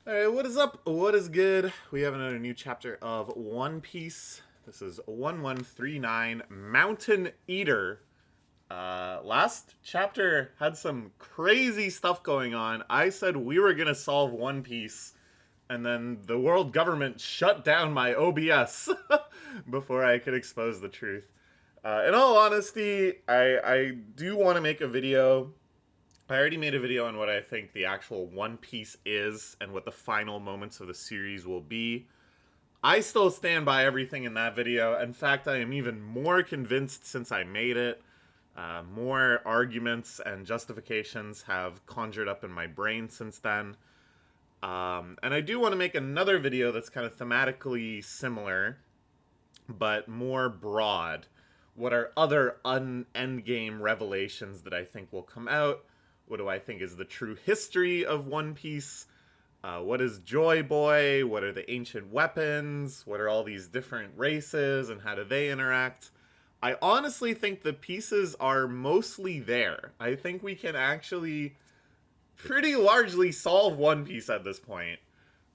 Alright, what is up? What is good? We have another new chapter of One Piece. This is 1139 Mountain Eater. Last chapter had some crazy stuff going on. I said we were gonna solve One Piece, and then the world government shut down my OBS before I could expose the truth. In all honesty, I do want to make a video. I already made a video on what I think the actual One Piece is and what the final moments of the series will be. I still stand by everything in that video. In fact, I am even more convinced since I made it. More arguments and justifications have conjured up in my brain since then. And I do want to make another video that's kind of thematically similar, but more broad. What are other endgame revelations that I think will come out? What do I think is the true history of One Piece? What is Joy Boy? What are the ancient weapons? What are all these different races and how do they interact? I honestly think the pieces are mostly there. I think we can actually pretty largely solve One Piece at this point.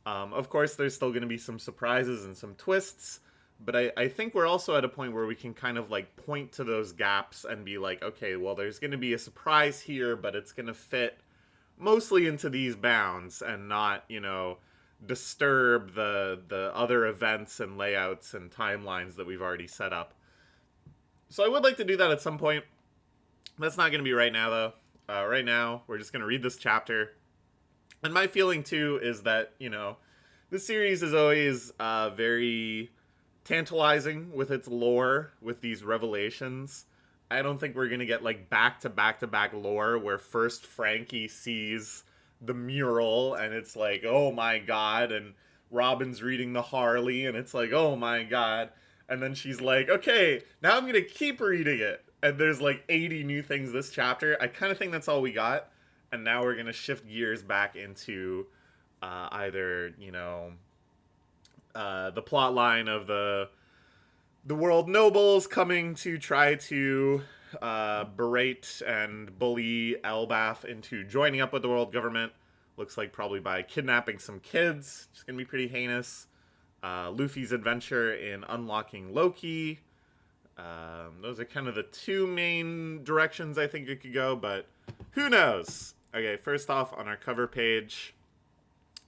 Of course, there's still going to be some surprises and some twists, but I think we're also at a point where we can kind of like point to those gaps and be like, okay, well, there's going to be a surprise here, but it's going to fit mostly into these bounds and not, disturb the other events and layouts and timelines that we've already set up. So I would like to do that at some point. That's not going to be right now, though. Right now, we're just going to read this chapter. And my feeling, too, is that, this series is always very tantalizing with its lore, with these revelations. I don't think we're going to get, like, back-to-back-to-back lore where first Frankie sees the mural and it's like, oh my god, and Robin's reading the Harley and it's like, oh my god. And then she's like, okay, now I'm going to keep reading it. And there's like 80 new things this chapter. I kind of think that's all we got. And now we're going to shift gears back into either, the plot line of the world nobles coming to try to berate and bully Elbaf into joining up with the world government. Looks like probably by kidnapping some kids. It's going to be pretty heinous. Luffy's adventure in unlocking Loki. Those are kind of the two main directions I think it could go, but who knows? Okay, first off, on our cover page,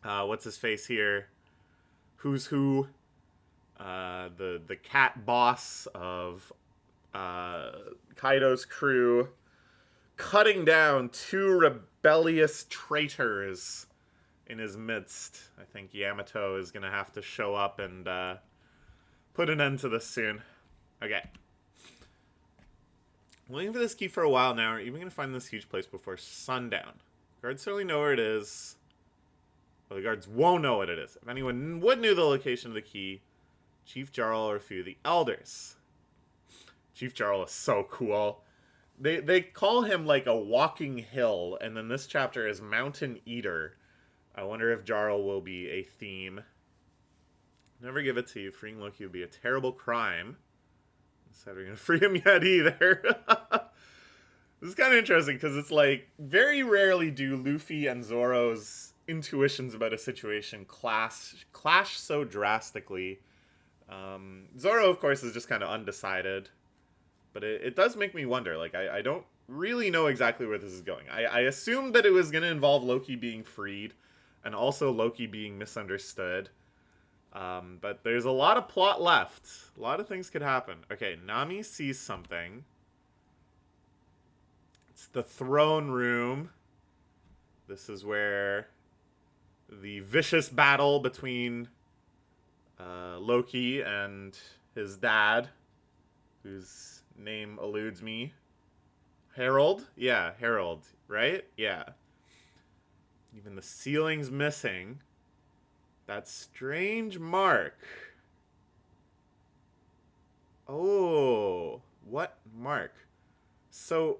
what's his face here? Who's who? The cat boss of Kaido's crew, cutting down two rebellious traitors in his midst. I think Yamato is going to have to show up and put an end to this soon. Okay. Looking for this key for a while now. Are even going to find this huge place before sundown? Guards certainly know where it is. Well, the guards won't know what it is. If anyone would know the location of the key, Chief Jarl or a few of the elders. Chief Jarl is so cool. They call him like a walking hill, and then this chapter is Mountain Eater. I wonder if Jarl will be a theme. Never give it to you. Freeing Loki would be a terrible crime. Instead, we're going to free him yet either. This is kind of interesting because it's like very rarely do Luffy and Zoro's intuitions about a situation clash so drastically. Zoro, of course, is just kind of undecided. But it does make me wonder. Like, I don't really know exactly where this is going. I assumed that it was going to involve Loki being freed and also Loki being misunderstood. But there's a lot of plot left. A lot of things could happen. Okay, Nami sees something. It's the throne room. This is where the vicious battle between Loki and his dad, whose name eludes me. Harold? Yeah, Harold, right? Yeah. Even the ceiling's missing. That strange mark. Oh, what mark? So,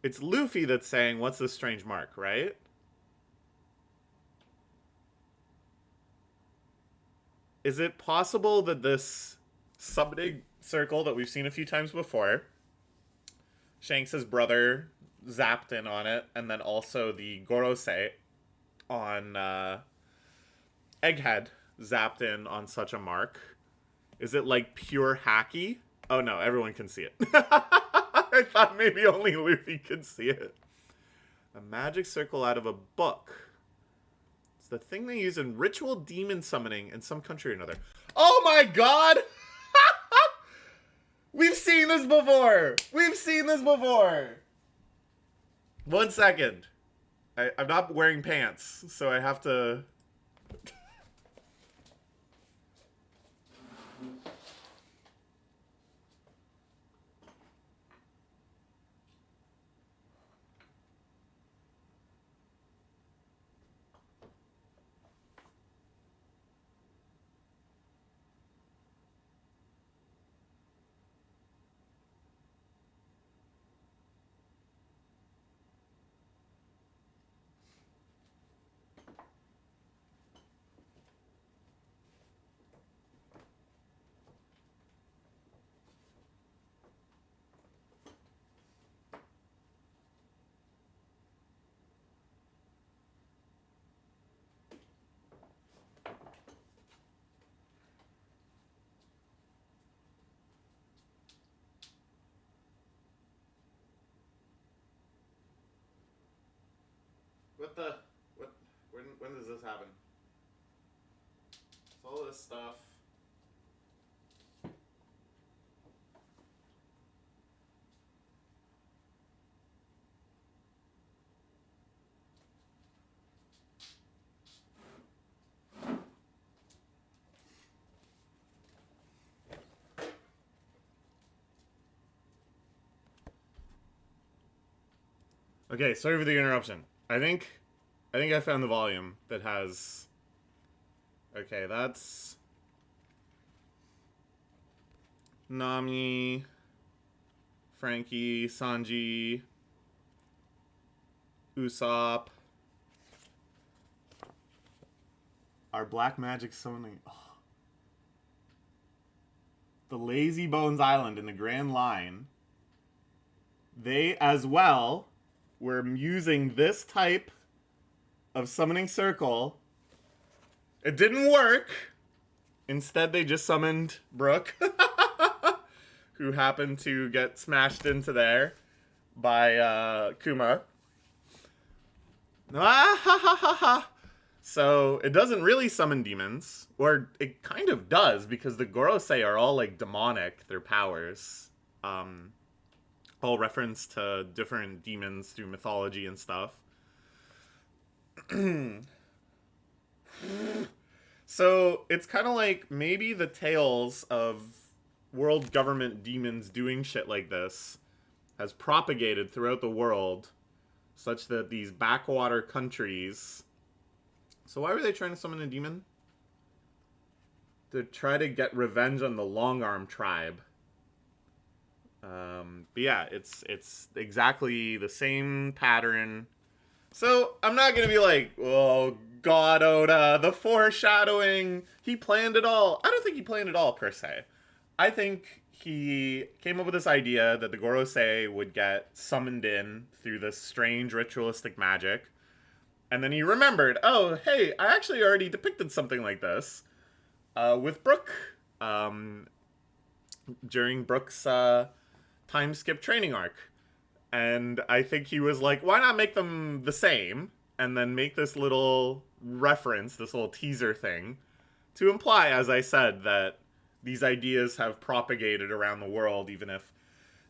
it's Luffy that's saying, what's this strange mark, right? Is it possible that this summoning circle that we've seen a few times before, Shanks' brother zapped in on it, and then also the Gorosei on Egghead zapped in on such a mark. Is it like pure hacky? Oh no, everyone can see it. I thought maybe only Luffy could see it. A magic circle out of a book. It's the thing they use in ritual demon summoning in some country or another. Oh my god! We've seen this before! We've seen this before! 1 second. I'm not wearing pants, so I have to... When does this happen? It's all this stuff. Okay, sorry for the interruption. I think I found the volume that has... Okay, that's... Nami, Frankie, Sanji, Usopp. Our black magic summoning... Oh. The Lazy Bones Island in the Grand Line. They, as well, were using this type of summoning circle. It didn't work. Instead, they just summoned Brook, who happened to get smashed into there by Kuma. So it doesn't really summon demons, or it kind of does, because the Gorosei are all like demonic, their powers. All reference to different demons through mythology and stuff. So it's kind of like maybe the tales of world government demons doing shit like this has propagated throughout the world, such that these backwater countries... So why were they trying to summon a demon? To try to get revenge on the Long Arm tribe. But yeah, it's exactly the same pattern. So I'm not gonna be like, oh God, Oda, the foreshadowing. He planned it all. I don't think he planned it all per se. I think he came up with this idea that the Gorosei would get summoned in through this strange ritualistic magic. And then he remembered, oh, hey, I actually already depicted something like this with Brook during Brook's time skip training arc. And I think he was like, why not make them the same and then make this little reference, this little teaser thing to imply, as I said, that these ideas have propagated around the world, even if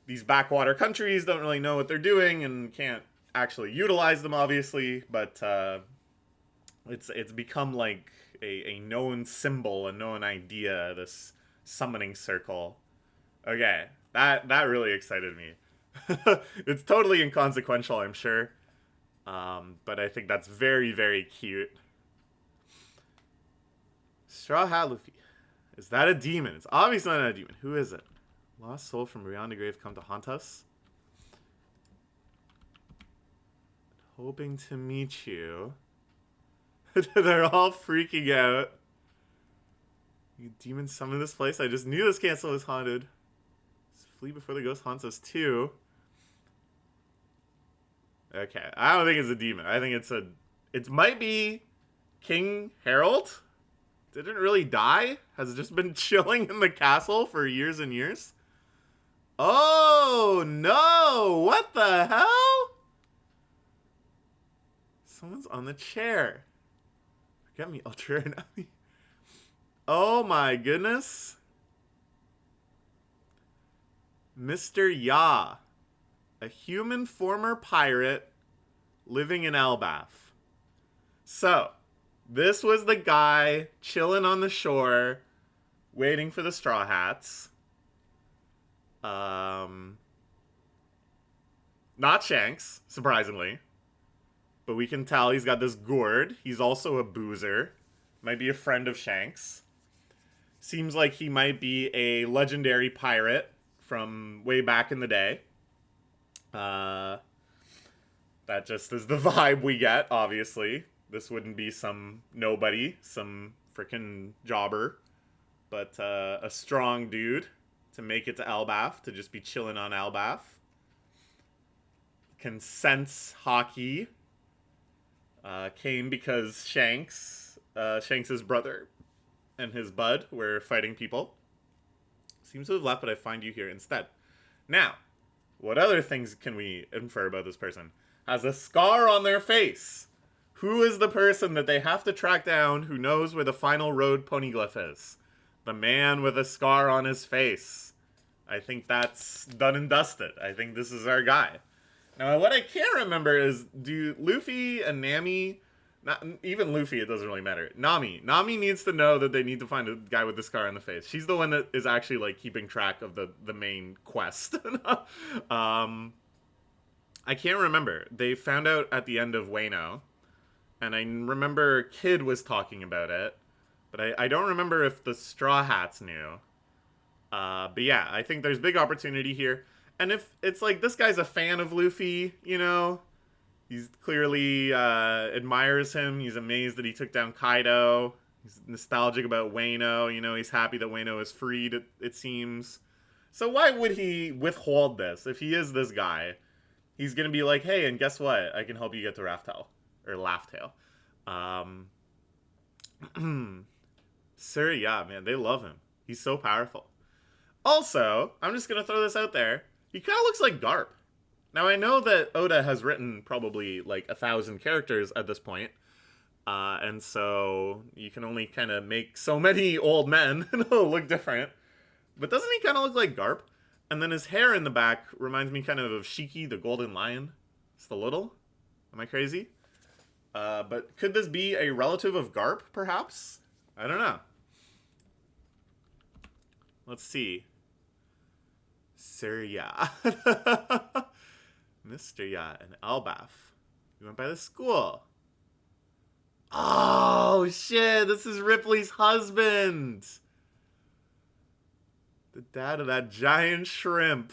these backwater countries don't really know what they're doing and can't actually utilize them, obviously, but it's become like a known symbol, a known idea, this summoning circle. Okay, that really excited me. It's totally inconsequential, I'm sure, but I think that's very, very cute. Straw Hat Luffy. Is that a demon? It's obviously not a demon. Who is it? Lost soul from beyond the grave come to haunt us? Hoping to meet you. They're all freaking out. You demon summon this place? I just knew this castle was haunted. Let's flee before the ghost haunts us too. Okay, I don't think it's a demon. I think it's It might be King Harold. Didn't really die. Has just been chilling in the castle for years and years. Oh no! What the hell? Someone's on the chair. Get me, Ultra. Oh my goodness. Mr. Ya. A human former pirate living in Elbaf. So, this was the guy chilling on the shore, waiting for the Straw Hats. Not Shanks, surprisingly. But we can tell he's got this gourd. He's also a boozer. Might be a friend of Shanks. Seems like he might be a legendary pirate from way back in the day. That just is the vibe we get, obviously. This wouldn't be some nobody, some freaking jobber. But a strong dude to make it to Elbaf, to just be chilling on Elbaf. Can sense hockey. Came because Shanks' brother and his bud were fighting people. Seems to have left, but I find you here instead. Now, what other things can we infer about this person? Has a scar on their face. Who is the person that they have to track down who knows where the final road poneglyph is? The man with a scar on his face. I think that's done and dusted. I think this is our guy. Now, what I can't remember is, do Luffy and Nami... Not even Luffy, it doesn't really matter. Nami needs to know that they need to find a guy with the scar on the face. She's the one that is actually like keeping track of the main quest. I can't remember. They found out at the end of Wano, and I remember Kid was talking about it, but I don't remember if the Straw Hats knew. But yeah, I think there's big opportunity here. And if it's like this guy's a fan of Luffy, you know, he's clearly admires him. He's amazed that he took down Kaido. He's nostalgic about Wano. You know, he's happy that Wano is freed, it seems. So why would he withhold this? If he is this guy, he's going to be like, hey, and guess what? I can help you get to Raftail. Or Laugh-Tale. Sir, yeah, man, they love him. He's so powerful. Also, I'm just going to throw this out there. He kind of looks like Garp. Now, I know that Oda has written probably like 1,000 characters at this point. And so you can only kind of make so many old men look different. But doesn't he kind of look like Garp? And then his hair in the back reminds me kind of Shiki, the golden lion. Just a little. Am I crazy? But could this be a relative of Garp, perhaps? I don't know. Let's see. Sir Ya. Mr. Ya and Elbaf. We went by the school. Oh, shit. This is Ripley's husband. The dad of that giant shrimp.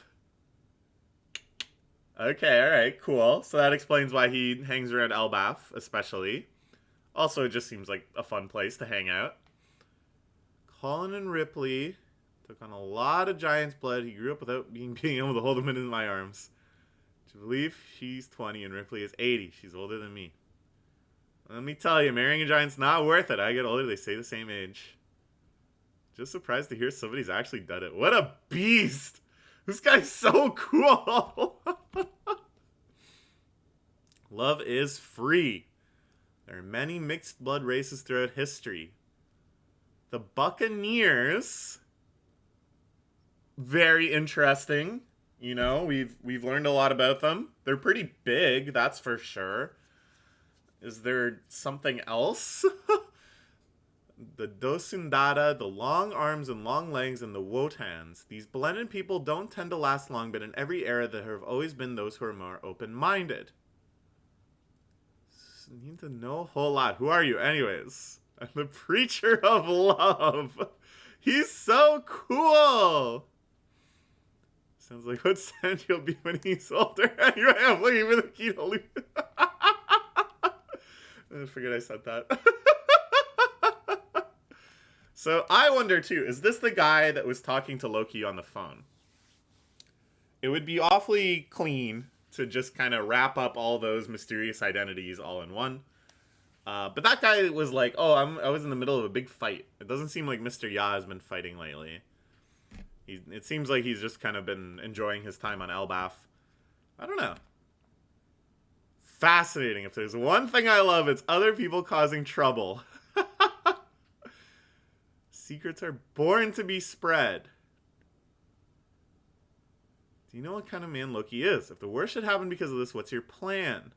Okay, alright, cool. So that explains why he hangs around Elbaf, especially. Also, it just seems like a fun place to hang out. Colin and Ripley took on a lot of Giant's blood. He grew up without being able to hold him in my arms. To believe she's 20 and Ripley is 80. She's older than me. Let me tell you, marrying a giant's not worth it. I get older, they stay the same age. Just surprised to hear somebody's actually done it. What a beast! This guy's so cool! Love is free. There are many mixed blood races throughout history. The Buccaneers, very interesting. You know, we've learned a lot about them. They're pretty big, that's for sure. Is there something else? The Dosundara, the long arms and long legs, and the Wotans. These blended people don't tend to last long, but in every era there have always been those who are more open-minded. Need to know a whole lot. Who are you? Anyways, I'm the Preacher of Love. He's so cool. Sounds like what Sanji will be when he's older. Anyway, I'm looking for the key to leave. I forget I said that. So I wonder too, is this the guy that was talking to Loki on the phone? It would be awfully clean to just kind of wrap up all those mysterious identities all in one. But that guy was like, "Oh, I was in the middle of a big fight." It doesn't seem like Mr. Ya has been fighting lately. It seems like he's just kind of been enjoying his time on Elbaf. I don't know. Fascinating. If there's one thing I love, it's other people causing trouble. Secrets are born to be spread. Do you know what kind of man Loki is? If the worst should happen because of this, what's your plan?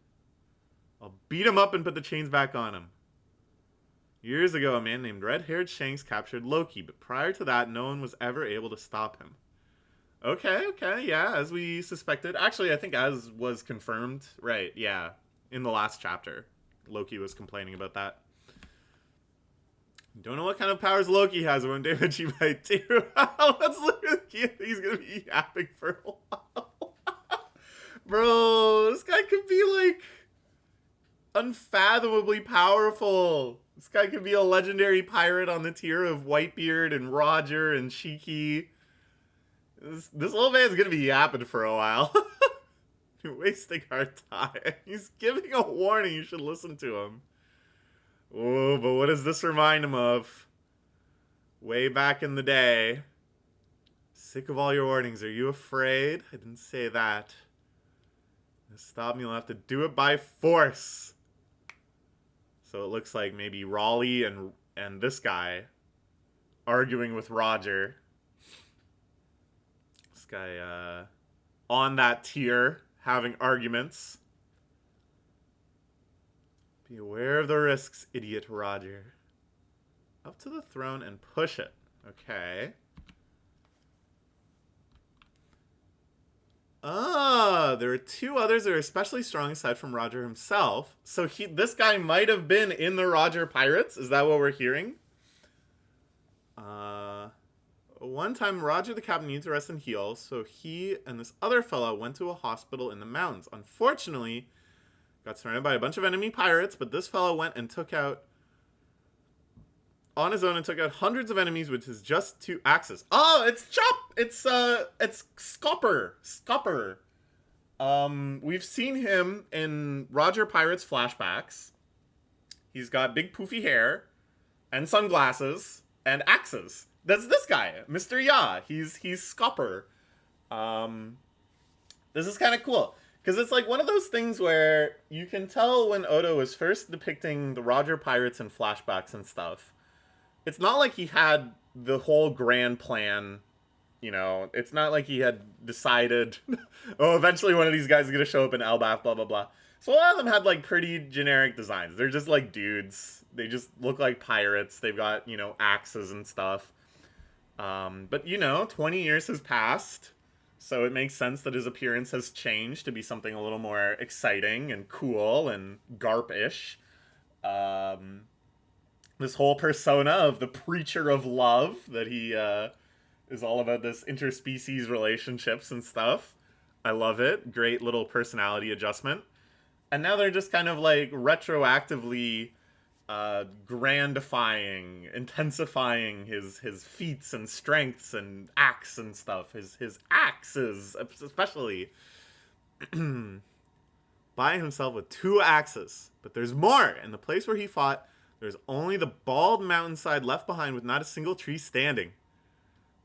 I'll beat him up and put the chains back on him. Years ago, a man named Red-Haired Shanks captured Loki, but prior to that, no one was ever able to stop him. Okay, yeah, as we suspected. Actually, I think as was confirmed. Right, yeah. In the last chapter, Loki was complaining about that. Don't know what kind of powers Loki has, one damage he might do. Let's look at he's gonna be yapping for a while. Bro, this guy could be like unfathomably powerful. This guy could be a legendary pirate on the tier of Whitebeard and Roger and Shiki. This little man's gonna be yapping for a while. You're wasting our time. He's giving a warning. You should listen to him. Oh, but what does this remind him of? Way back in the day. Sick of all your warnings. Are you afraid? I didn't say that. Stop me. You'll have to do it by force. So it looks like maybe Raleigh and this guy arguing with Roger. This guy on that tier having arguments. Be aware of the risks, idiot Roger. Up to the throne and push it. Okay. There are two others that are especially strong aside from Roger himself. So this guy might have been in the Roger Pirates. Is that what we're hearing? One time Roger the captain needs to rest and heal, so he and this other fellow went to a hospital in the mountains. Unfortunately, got surrounded by a bunch of enemy pirates, but this fellow went and took out on his own and took out hundreds of enemies with his just two axes. Oh, it's Chop! It's Scopper. Scopper. We've seen him in Roger Pirates flashbacks. He's got big poofy hair and sunglasses and axes. That's this guy, Mr. Ya. He's Scopper. This is kind of cool. Because it's like one of those things where you can tell when Oda was first depicting the Roger Pirates in flashbacks and stuff. It's not like he had the whole grand plan, you know. It's not like he had decided, oh, eventually one of these guys is going to show up in Elbaf, blah, blah, blah. So a lot of them had, like, pretty generic designs. They're just, like, dudes. They just look like pirates. They've got, you know, axes and stuff. But, you know, 20 years has passed. So it makes sense that his appearance has changed to be something a little more exciting and cool and Garp-ish. This whole persona of the preacher of love, that he is all about this interspecies relationships and stuff. I love it. Great little personality adjustment. And now they're just kind of like retroactively grandifying, intensifying his feats and strengths and acts and stuff. His axes, especially. By himself with 2 axes. But there's more. In the place where he fought, there's only the bald mountainside left behind with not a single tree standing.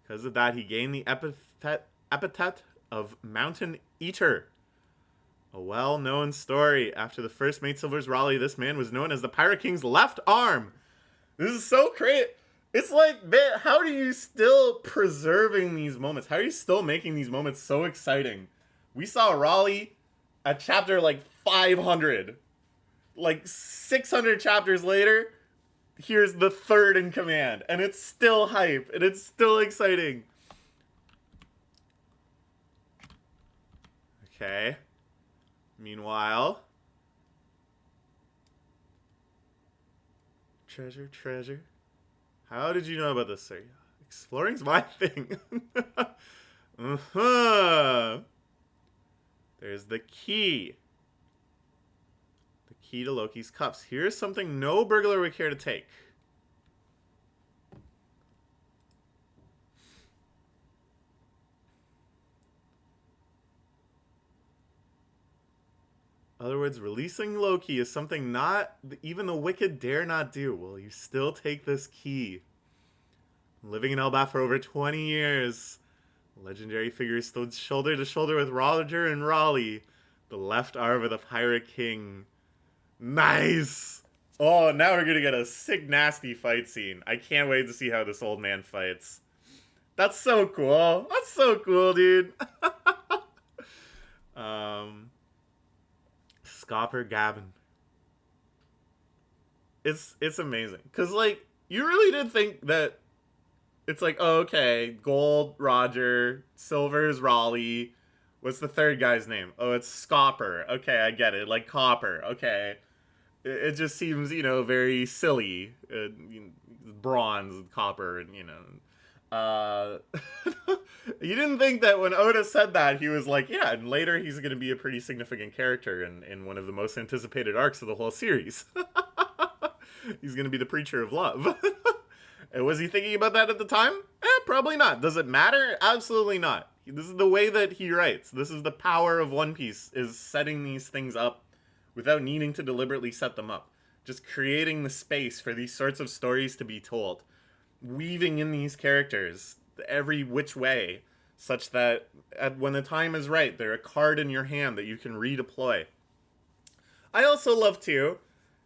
Because of that, he gained the epithet of Mountain Eater. A well-known story. After the first mate Silver's Raleigh, this man was known as the Pirate King's left arm. This is so great. It's like, man, how are you still preserving these moments? How are you still making these moments so exciting? We saw Raleigh at chapter like 500. Like 600 chapters later, here's the third in command. And it's still hype. And it's still exciting. Okay. Meanwhile. Treasure. How did you know about this, sir? Exploring's my thing. There's the key. The key to Loki's cups. Here's something no burglar would care to take. In other words, releasing Loki is something not even the wicked dare not do. Will you still take this key? Living in Elbaf for over 20 years, legendary figure stood shoulder to shoulder with Roger and Raleigh, the left arm of the Pirate King. Nice! Oh, now we're gonna get a sick, nasty fight scene. I can't wait to see how this old man fights. That's so cool. That's so cool, dude. Scopper Gavin. It's amazing. Cause like, you really did think that it's like, oh, okay, gold, Roger, silver's Raleigh. What's the third guy's name? Oh, it's Scopper. Okay, I get it. Like copper. Okay. It just seems, you know, very silly. Bronze and copper and, you know. You didn't think that when Oda said that, he was like, yeah, and later he's going to be a pretty significant character in one of the most anticipated arcs of the whole series. He's going to be the Preacher of Love. And was he thinking about that at the time? Probably not. Does it matter? Absolutely not. This is the way that he writes. This is the power of One Piece, is setting these things up without needing to deliberately set them up. Just creating the space for these sorts of stories to be told. Weaving in these characters every which way, such that when the time is right, they're a card in your hand that you can redeploy. I also love, too,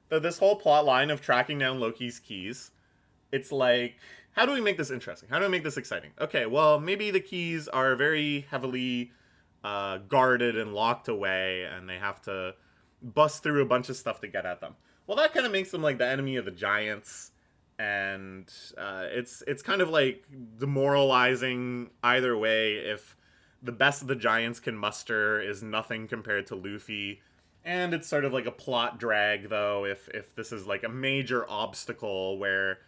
that this whole plot line of tracking down Loki's keys, it's like, how do we make this interesting? How do we make this exciting? Okay, well, maybe the keys are very heavily guarded and locked away, and they have to bust through a bunch of stuff to get at them. Well, that kind of makes them like the enemy of the giants, and it's kind of like demoralizing either way if the best of the giants can muster is nothing compared to Luffy. And it's sort of like a plot drag, though, if this is like a major obstacle where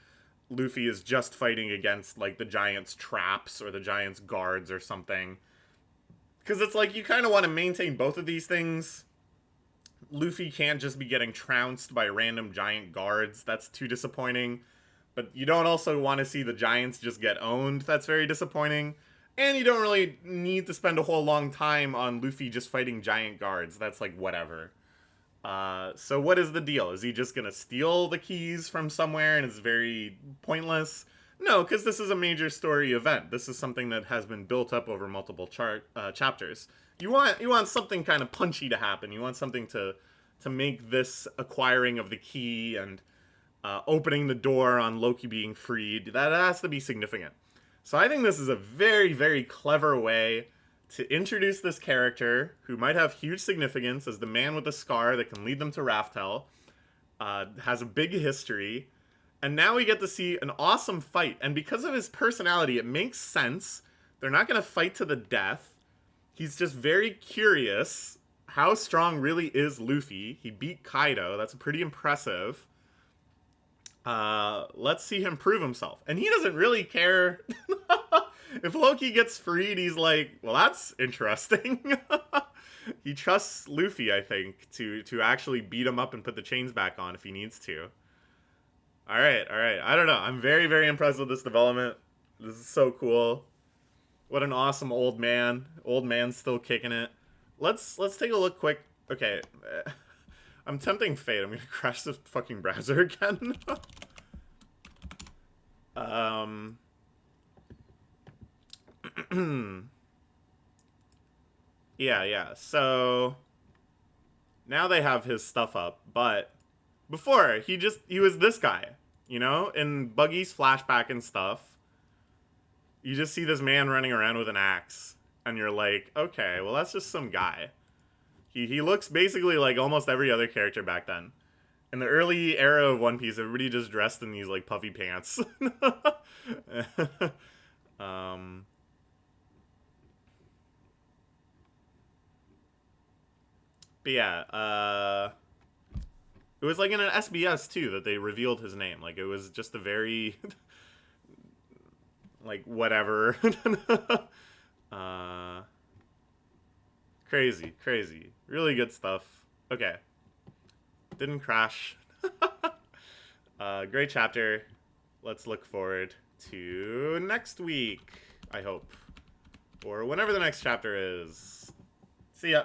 Luffy is just fighting against like the giants' traps or the giants' guards or something. Because it's like you kind of want to maintain both of these things. Luffy can't just be getting trounced by random giant guards. That's too disappointing. But you don't also want to see the giants just get owned. That's very disappointing. And you don't really need to spend a whole long time on Luffy just fighting giant guards. That's like whatever. So what is the deal? Is he just going to steal the keys from somewhere and it's very pointless? No, because this is a major story event. This is something that has been built up over multiple chapters. You want something kind of punchy to happen. You want something to make this acquiring of the key and opening the door on Loki being freed. That has to be significant. So I think this is a very, very clever way to introduce this character who might have huge significance as the man with the scar that can lead them to Raftel, has a big history, and now we get to see an awesome fight. And because of his personality, it makes sense. They're not going to fight to the death. He's just very curious. How strong really is Luffy? He beat Kaido. That's pretty impressive. Let's see him prove himself. And he doesn't really care. If Loki gets freed, he's like, well, that's interesting. He trusts Luffy, I think, to actually beat him up and put the chains back on if he needs to. All right. I don't know. I'm very, very impressed with this development. This is so cool. What an awesome old man. Old man's still kicking it. Let's take a look quick. Okay. I'm tempting fate. I'm going to crash the fucking browser again. Yeah. So now they have his stuff up, but before he was this guy, you know, in Buggy's flashback and stuff. You just see this man running around with an axe, and you're like, okay, well that's just some guy. He looks basically like almost every other character back then. In the early era of One Piece, everybody just dressed in these like puffy pants. But yeah, it was like in an SBS too that they revealed his name. Like it was just a very like whatever. Crazy. Really good stuff. Okay. Didn't crash. Great chapter. Let's look forward to next week, I hope. Or whenever the next chapter is. See ya.